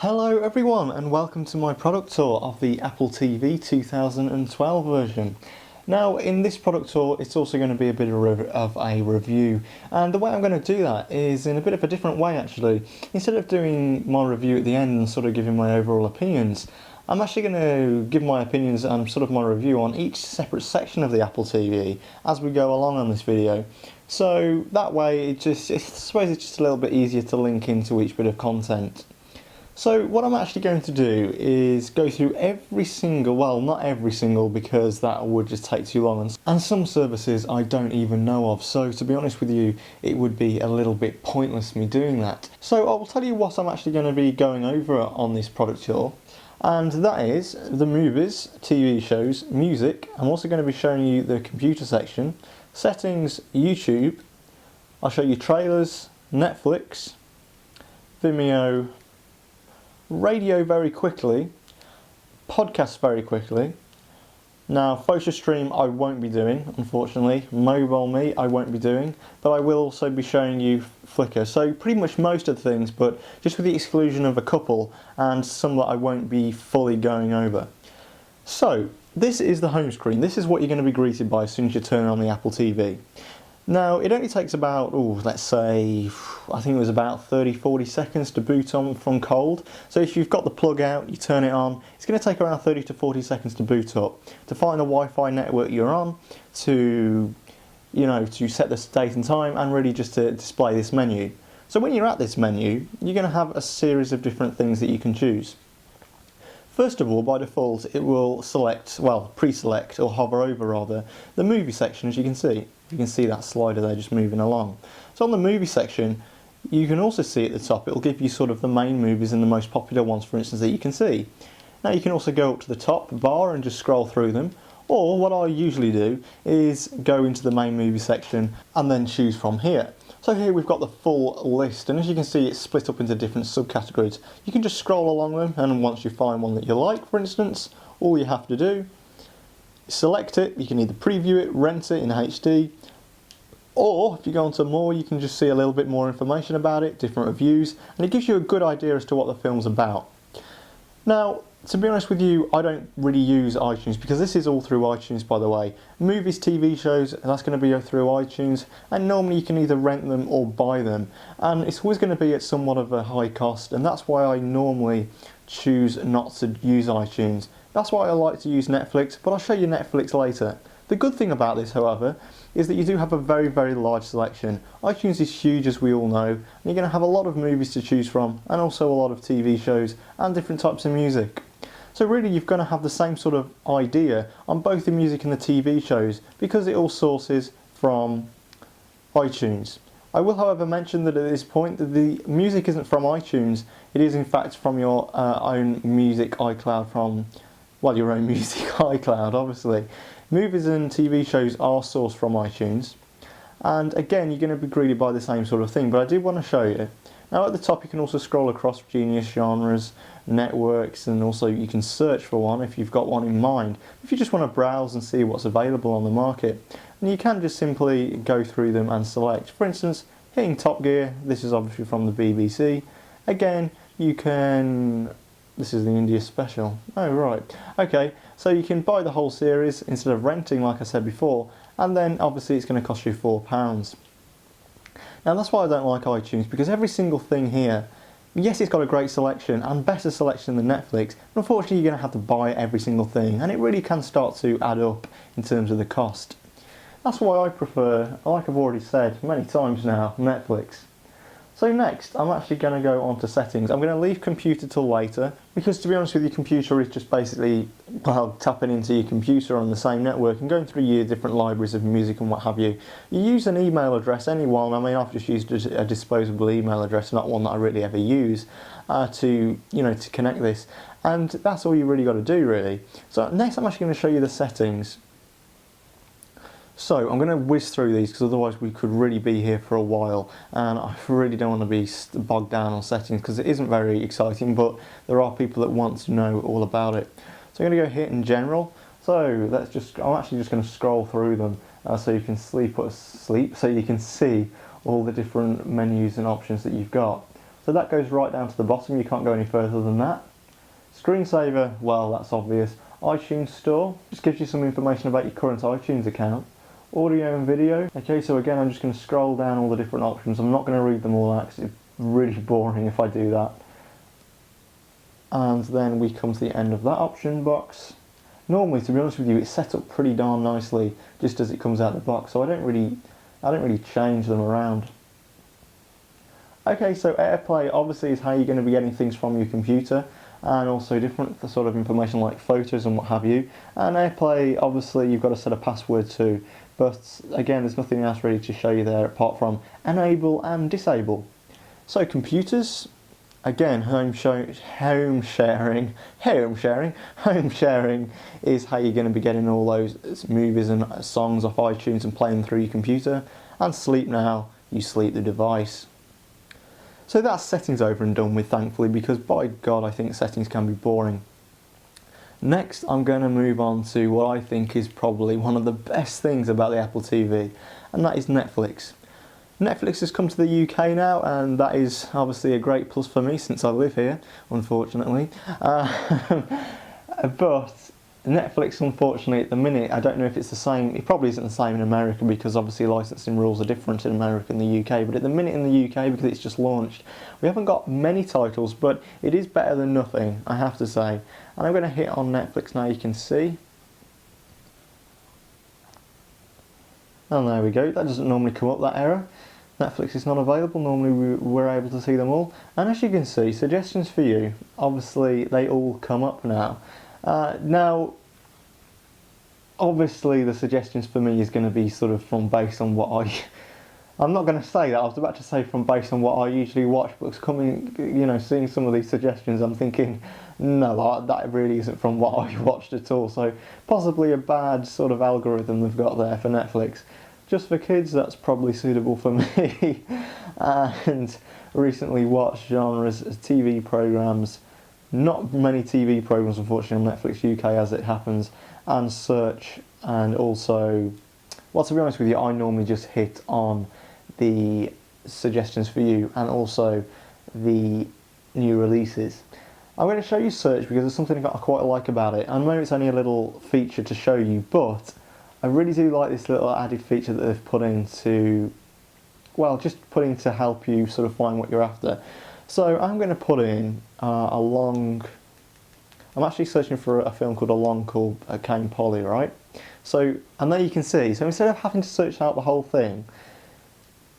Hello everyone and welcome to my product tour of the Apple TV 2012 version. Now in this product tour it's also going to be a bit of a review, and the way I'm going to do that is in a bit of a different way actually. Instead of doing my review at the end and sort of giving my overall opinions, I'm actually going to give my opinions and sort of my review on each separate section of the Apple TV as we go along on this video. So that way I suppose it's just a little bit easier to link into each bit of content. So what I'm actually going to do is go through every single, well not every single because that would just take too long, and some services I don't even know of, so to be honest with you it would be a little bit pointless me doing that. So I will tell you what I'm actually going to be going over on this product tour, and that is the movies, TV shows, music. I'm also going to be showing you the computer section, settings, YouTube. I'll show you trailers, Netflix, Vimeo, radio very quickly, podcasts very quickly. Now photo stream I won't be doing, unfortunately. Mobile me I won't be doing, but I will also be showing you Flickr. So pretty much most of the things, but just with the exclusion of a couple and some that I won't be fully going over. So this is the home screen. This is what you're going to be greeted by as soon as you turn on the Apple TV. Now it only takes about, let's say, I think it was about 30-40 seconds to boot on from cold. So if you've got the plug out, you turn it on, it's going to take around 30 to 40 seconds to boot up, to find the Wi-Fi network you're on, to set the date and time, and really just to display this menu. So when you're at this menu, you're going to have a series of different things that you can choose. First of all, by default, it will select, well, pre-select or hover over rather, the movie section. As you can see. You can see that slider there just moving along. So on the movie section, you can also see at the top, it'll give you sort of the main movies and the most popular ones, for instance, that you can see. Now you can also go up to the top bar and just scroll through them, or what I usually do is go into the main movie section and then choose from here. So here we've got the full list, and as you can see it's split up into different subcategories. You can just scroll along them, and once you find one that you like, for instance, all you have to do is select it. You can either preview it, rent it in HD, or if you go on to more, you can just see a little bit more information about it, different reviews, and it gives you a good idea as to what the film's about. Now, to be honest with you, I don't really use iTunes because this is all through iTunes, by the way. Movies, TV shows, that's going to be through iTunes, and normally you can either rent them or buy them, and it's always going to be at somewhat of a high cost, and that's why I normally choose not to use iTunes. That's why I like to use Netflix, but I'll show you Netflix later. The good thing about this, however, is that you do have a very, very large selection. iTunes is huge, as we all know, and you're going to have a lot of movies to choose from, and also a lot of TV shows and different types of music. So really you're going to have the same sort of idea on both the music and the TV shows, because it all sources from iTunes. I will, however, mention that at this point that the music isn't from iTunes, it is in fact from your own music iCloud, your own music iCloud, obviously. Movies and TV shows are sourced from iTunes, and again you're going to be greeted by the same sort of thing, but I did want to show you. Now at the top you can also scroll across Genius, genres, networks, and also you can search for one if you've got one in mind, if you just want to browse and see what's available on the market. And you can just simply go through them and select. For instance, hitting Top Gear, this is obviously from the BBC. Again, you can... This is the India special. Oh right, okay, so you can buy the whole series instead of renting like I said before, and then obviously it's going to cost you £4. Now that's why I don't like iTunes, because every single thing here, yes, it's got a great selection and better selection than Netflix, but unfortunately you're going to have to buy every single thing, and it really can start to add up in terms of the cost. That's why I prefer, like I've already said many times now, Netflix. So next, I'm actually going to go on to settings. I'm going to leave computer till later, because to be honest with you, computer is just basically, well, tapping into your computer on the same network and going through your different libraries of music and what have you. You use an email address, any one. I mean, I've just used a disposable email address, not one that I really ever use, to connect this. And that's all you really got to do, really. So next, I'm actually going to show you the settings. So I'm going to whiz through these because otherwise we could really be here for a while, and I really don't want to be bogged down on settings because it isn't very exciting, but there are people that want to know all about it. So I'm going to go here in general. So I'm actually just going to scroll through them so you can so you can see all the different menus and options that you've got. So that goes right down to the bottom, you can't go any further than that. Screensaver, well, that's obvious. iTunes Store, just gives you some information about your current iTunes account. Audio and video. Okay, so again, I'm just going to scroll down all the different options. I'm not going to read them all out because it's really boring if I do that. And then we come to the end of that option box. Normally, to be honest with you, it's set up pretty darn nicely just as it comes out of the box, so I don't really change them around. Okay, so AirPlay obviously is how you're going to be getting things from your computer, and also different sort of information like photos and what have you. And AirPlay, obviously, you've got to set a password to, but again, there's nothing else really to show you there apart from enable and disable. So computers. Again, home sharing is how you're going to be getting all those movies and songs off iTunes and playing them through your computer. And sleep now, you sleep the device. So that's settings over and done with, thankfully, because by God, I think settings can be boring. Next, I'm going to move on to what I think is probably one of the best things about the Apple TV, and that is Netflix. Netflix has come to the UK now, and that is obviously a great plus for me since I live here, unfortunately. But Netflix, unfortunately, at the minute, I don't know if it's the same. It probably isn't the same in America because obviously licensing rules are different in America and the UK. But at the minute in the UK, because it's just launched, we haven't got many titles, but it is better than nothing, I have to say. And I'm going to hit on Netflix now, you can see. And there we go, that doesn't normally come up, that error. Netflix is not available, normally we're able to see them all. And as you can see, suggestions for you, obviously they all come up now. Now, obviously the suggestions for me is going to be sort of from based on what I'm not going to say that, I was about to say from based on what I usually watch, but coming, you know, seeing some of these suggestions, I'm thinking, no, that really isn't from what I watched at all. So possibly a bad sort of algorithm they've got there for Netflix. Just for kids, that's probably suitable for me. And recently watched genres, TV programmes, not many TV programmes unfortunately on Netflix UK as it happens, and search, and also, well, to be honest with you, I normally just hit on the suggestions for you and also the new releases. I'm going to show you search because there's something I quite like about it. I know it's only a little feature to show you, but I really do like this little added feature that they've put in to, well, just put in to help you sort of find what you're after. So I'm going to put in I'm actually searching for a film called Along called Kane Polly, right? So, and there you can see, so instead of having to search out the whole thing,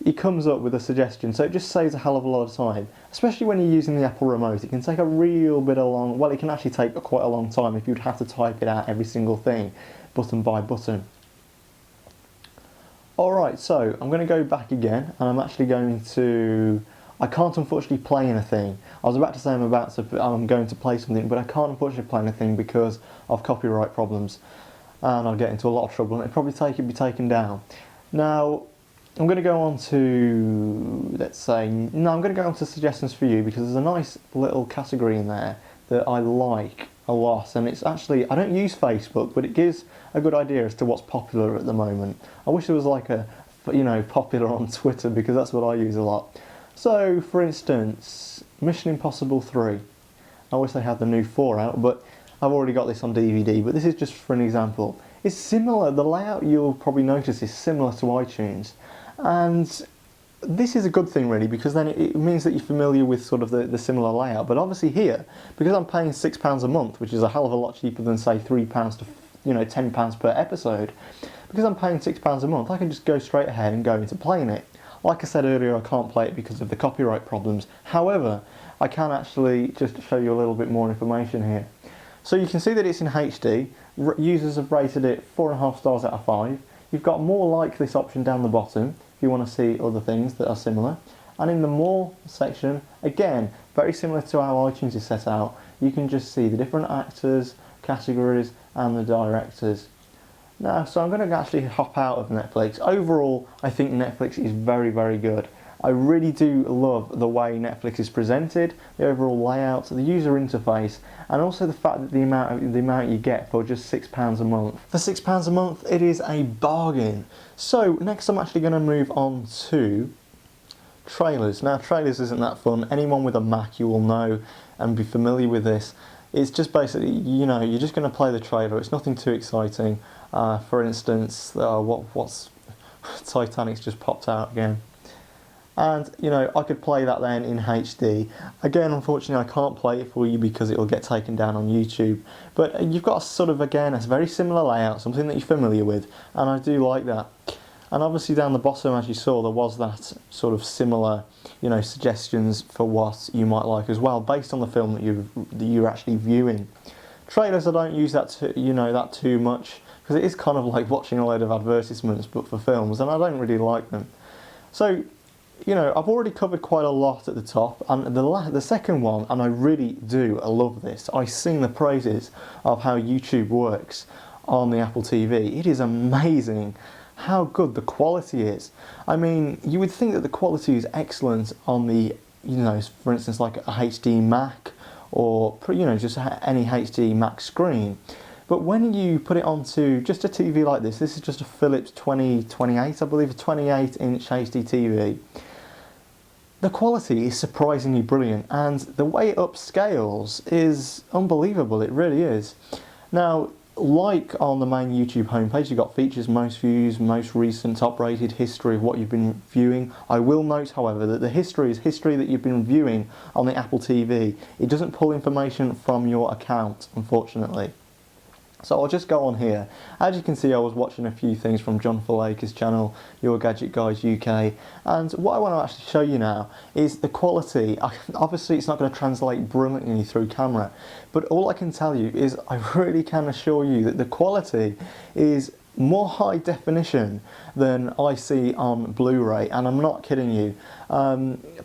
it comes up with a suggestion, so it just saves a hell of a lot of time, especially when you're using the Apple remote. It can take a real bit of long, well, it can actually take quite a long time if you'd have to type it out every single thing, button by button. Alright, so I'm going to go back again, and I'm actually going to, I can't unfortunately play anything. I was about to say I'm going to play something, but I can't unfortunately play anything because of copyright problems, and I'll get into a lot of trouble, and it'll probably be taken down. Now, I'm going to go on to, I'm going to go on to suggestions for you because there's a nice little category in there that I like a lot, and it's actually, I don't use Facebook, but it gives a good idea as to what's popular at the moment. I wish there was like a, you know, popular on Twitter because that's what I use a lot. So, for instance, Mission Impossible 3. I wish they had the new 4 out, but I've already got this on DVD, but this is just for an example. It's similar, the layout you'll probably notice is similar to iTunes. And this is a good thing really, because then it means that you're familiar with sort of the similar layout. But obviously here, because I'm paying £6 a month, which is a hell of a lot cheaper than say £3 to, you know, £10 per episode, because I'm paying £6 a month, I can just go straight ahead and go into playing it. Like I said earlier, I can't play it because of the copyright problems. However, I can actually just show you a little bit more information here. So you can see that it's in HD. Users have rated it 4.5 stars out of 5. You've got more like this option down the bottom if you want to see other things that are similar. And in the more section, again, very similar to how iTunes is set out, you can just see the different actors, categories and the directors. Now, so I'm going to actually hop out of Netflix. Overall, I think Netflix is very, very good. I really do love the way Netflix is presented, the overall layout, the user interface, and also the fact that the amount you get for just £6 a month. For £6 a month, it is a bargain. So next, I'm actually going to move on to trailers. Now, trailers isn't that fun. Anyone with a Mac, you will know and be familiar with this. It's just basically, you know, you're just going to play the trailer. It's nothing too exciting. For instance, what's Titanic's just popped out again. And, you know, I could play that then in HD. Again, unfortunately, I can't play it for you because it'll get taken down on YouTube. But you've got a sort of, again, a very similar layout, something that you're familiar with, and I do like that. And obviously down the bottom, as you saw, there was that sort of similar, you know, suggestions for what you might like as well, based on the film that you're actually viewing. Trailers, I don't use that too much, because it is kind of like watching a load of advertisements, but for films, and I don't really like them. So, you know, I've already covered quite a lot at the top, and the second one, and I really I love this. I sing the praises of how YouTube works on the Apple TV. It is amazing how good the quality is. I mean, you would think that the quality is excellent on the, you know, for instance, like a HD Mac, or, you know, just any HD Mac screen. But when you put it onto just a TV like this is just a Philips 2028, I believe, a 28-inch HD TV. The quality is surprisingly brilliant, and the way it upscales is unbelievable, it really is. Now, like on the main YouTube homepage, you've got features, most views, most recent, top rated, history of what you've been viewing. I will note, however, that the history is history that you've been viewing on the Apple TV. It doesn't pull information from your account, unfortunately. So I'll just go on here. As you can see, I was watching a few things from John Flick's channel, Your Gadget Guys UK, and what I want to actually show you now is the quality. Obviously it's not going to translate brilliantly through camera, but all I can tell you is I really can assure you that the quality is more high definition than I see on Blu-ray, and I'm not kidding you.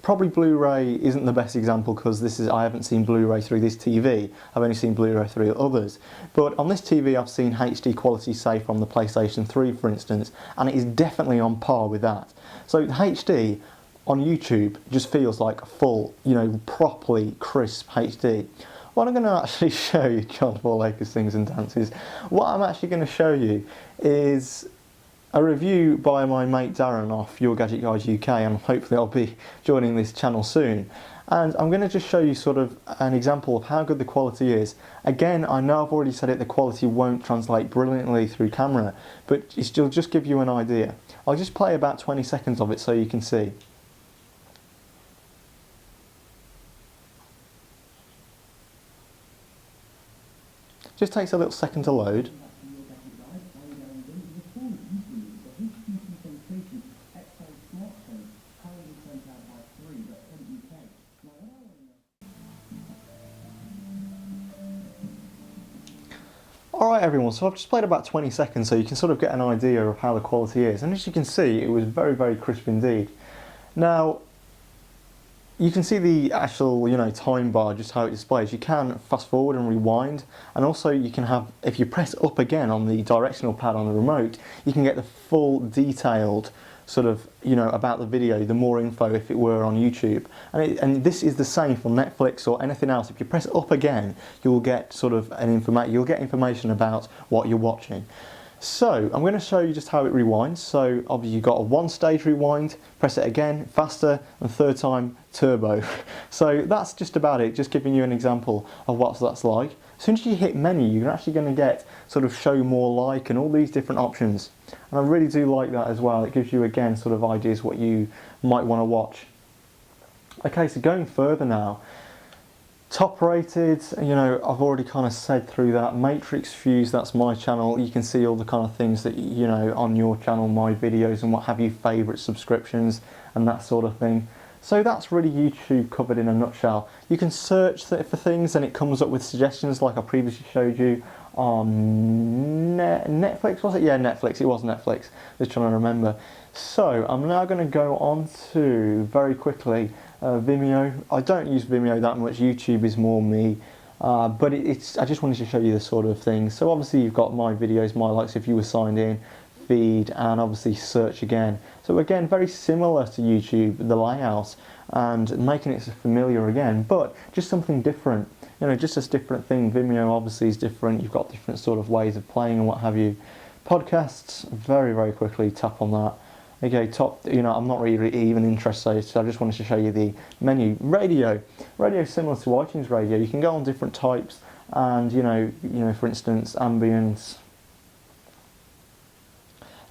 Probably Blu-ray isn't the best example because I haven't seen Blu-ray through this TV. I've only seen Blu-ray through others. But on this TV I've seen HD quality, say from the PlayStation 3 for instance, and it is definitely on par with that. So the HD on YouTube just feels like full, you know, properly crisp HD. What I'm going to actually show you, John Flick's Sings and Dances, what I'm actually going to show you is a review by my mate Darren off Your Gadget Guys UK, and hopefully I'll be joining this channel soon. And I'm going to just show you sort of an example of how good the quality is. Again, I know I've already said it, the quality won't translate brilliantly through camera, but it'll just give you an idea. I'll just play about 20 seconds of it so you can see. Just takes a little second to load. Alright everyone, so I've just played about 20 seconds so you can sort of get an idea of how the quality is, and as you can see it was very, very crisp indeed. Now, you can see the actual, you know, time bar, just how it displays. You can fast forward and rewind, and also you can have, if you press up again on the directional pad on the remote, you can get the full detailed sort of, you know, about the video, the more info if it were on YouTube. And this is the same for Netflix or anything else. If you press up again, you will get sort of you'll get information about what you're watching. So I'm going to show you just how it rewinds. So obviously you've got a one-stage rewind, press it again, faster, and third time turbo. So that's just about it, just giving you an example of what that's like. As soon as you hit menu, you're actually going to get sort of show more like and all these different options. And I really do like that as well. It gives you again sort of ideas what you might want to watch. Okay, so going further now. Top rated, you know, I've already kind of said through that. Matrix Fuse, that's my channel. You can see all the kind of things that, you know, on your channel, my videos and what have you, favourite subscriptions and that sort of thing. So that's really YouTube covered in a nutshell. You can search for things and it comes up with suggestions like I previously showed you on Netflix, was it? Yeah, Netflix, it was Netflix. Just trying to remember. So I'm now going to go on to, very quickly, Vimeo. I don't use Vimeo that much, YouTube is more me, but I just wanted to show you this sort of thing. So obviously you've got my videos, my likes if you were signed in, feed, and obviously search again. So again, very similar to YouTube, the layout, and making it familiar again, but just something different. You know, just a different thing. Vimeo obviously is different, you've got different sort of ways of playing and what have you. Podcasts, very, very quickly tap on that. Okay, top, I'm not really even interested, so I just wanted to show you the menu. Radio is similar to iTunes Radio. You can go on different types, and for instance, ambience,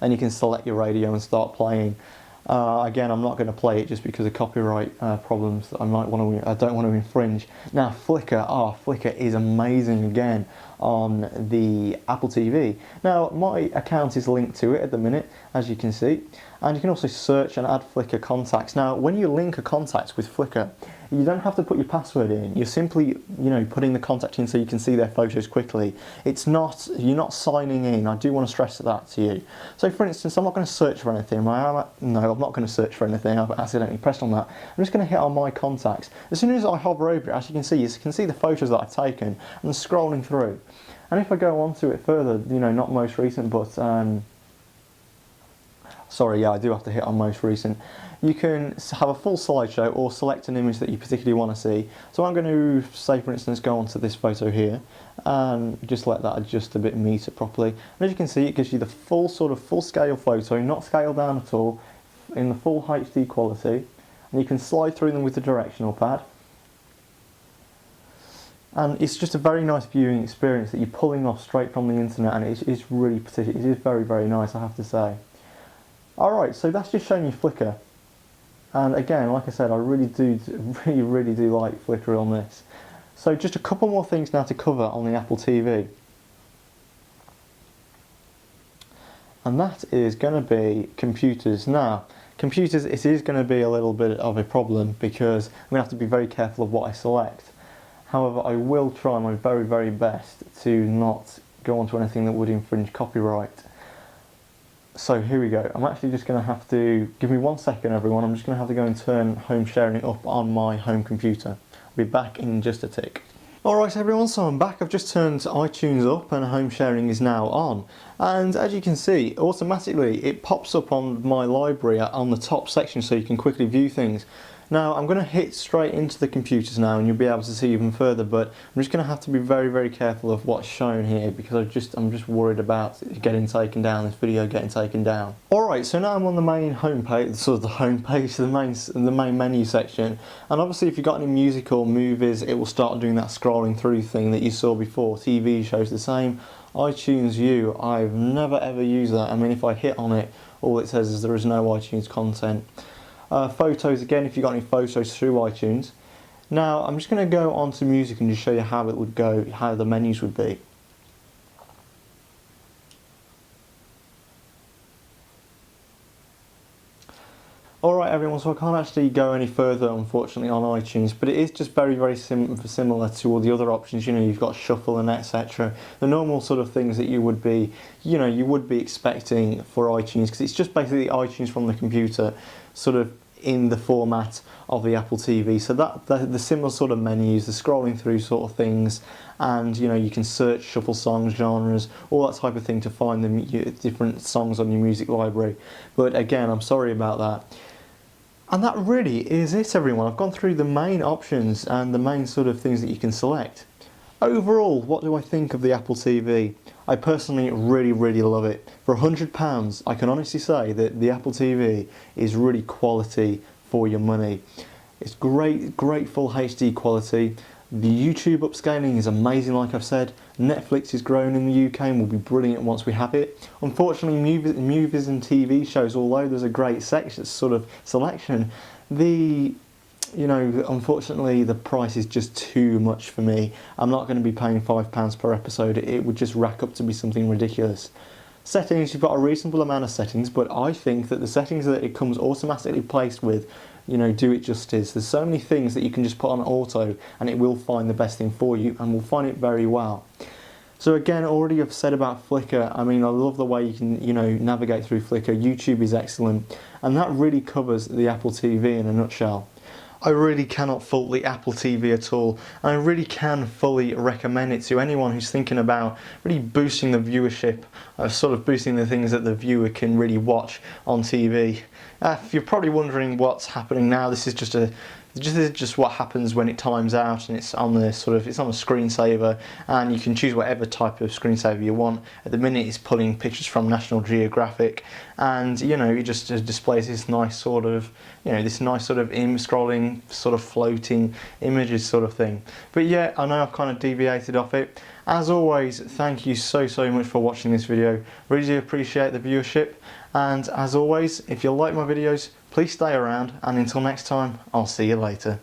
and you can select your radio and start playing. Again, I'm not going to play it just because of copyright problems that I don't want to infringe. Now, Flickr is amazing again on the Apple TV. Now, my account is linked to it at the minute, as you can see, and you can also search and add Flickr contacts. Now, when you link a contact with Flickr, you don't have to put your password in. You're simply, putting the contact in so you can see their photos quickly. You're not signing in. I do want to stress that to you. So, for instance, I'm not going to search for anything. No, I'm not going to search for anything. I've accidentally pressed on that. I'm just going to hit on my contacts. As soon as I hover over it, as you can see the photos that I've taken and scrolling through. And if I go on to it further, not most recent, but sorry, yeah, I do have to hit on most recent. You can have a full slideshow or select an image that you particularly want to see. So I'm going to, say for instance, go onto this photo here and just let that adjust a bit and meet it properly. And as you can see, it gives you the full scale photo, not scaled down at all, in the full HD quality. And you can slide through them with the directional pad. And it's just a very nice viewing experience that you're pulling off straight from the internet, and it's really it is very, very nice, I have to say. Alright, so that's just showing you Flickr. And again, like I said, I really do like Flickr on this. So just a couple more things now to cover on the Apple TV. And that is going to be computers. Now, computers, it is going to be a little bit of a problem because I'm going to have to be very careful of what I select. However, I will try my very, very best to not go onto anything that would infringe copyright. So here we go. I'm actually just going to have to, give me 1 second everyone, I'm just going to have to go and turn home sharing up on my home computer. I'll be back in just a tick. Alright everyone, so I'm back. I've just turned iTunes up and home sharing is now on. And as you can see, automatically it pops up on my library on the top section so you can quickly view things. Now I'm going to hit straight into the computers now and you'll be able to see even further, but I'm just going to have to be very, very careful of what's shown here because I'm just worried about it getting taken down, this video getting taken down. Alright, so now I'm on the main homepage, the main menu section, and obviously if you've got any music or movies, it will start doing that scrolling through thing that you saw before. TV shows the same. iTunes U, I've never ever used that. I mean, if I hit on it, all it says is there is no iTunes content. Photos, again, if you've got any photos through iTunes. Now, I'm just going to go on to music and just show you how it would go, how the menus would be. Alright everyone, so I can't actually go any further unfortunately on iTunes, but it is just very, very similar to all the other options. You've got shuffle and etc. The normal sort of things that you would be, expecting for iTunes, because it's just basically iTunes from the computer, sort of in the format of the Apple TV. So the similar sort of menus, the scrolling through sort of things, and you can search, shuffle songs, genres, all that type of thing to find the different songs on your music library. But again, I'm sorry about that. And that really is it everyone. I've gone through the main options and the main sort of things that you can select. Overall, what do I think of the Apple TV? I personally really, really love it. For £100, I can honestly say that the Apple TV is really quality for your money. It's great full HD quality. The YouTube upscaling is amazing, like I've said. Netflix is growing in the UK and will be brilliant once we have it. Unfortunately, movies and TV shows, although there's a great selection, unfortunately the price is just too much for me. I'm not going to be paying £5 per episode. It would just rack up to be something ridiculous. Settings, you've got a reasonable amount of settings, but I think that the settings that it comes automatically placed with, do it justice. There's so many things that you can just put on auto and it will find the best thing for you and will find it very well. So again, already I've said about Flickr. I mean, I love the way you can, navigate through Flickr. YouTube is excellent, and that really covers the Apple TV in a nutshell. I really cannot fault the Apple TV at all, and I really can fully recommend it to anyone who's thinking about really boosting the viewership, sort of boosting the things that the viewer can really watch on TV. If you're probably wondering what's happening now, this is just this is just what happens when it times out, and it's on the it's on a screensaver, and you can choose whatever type of screensaver you want. At the minute it's pulling pictures from National Geographic, and it just displays this nice sort of scrolling sort of floating images sort of thing. But yeah, I know I've kind of deviated off it. As always, thank you so much for watching this video. Really do appreciate the viewership, and as always, if you like my videos, please stay around, and until next time, I'll see you later.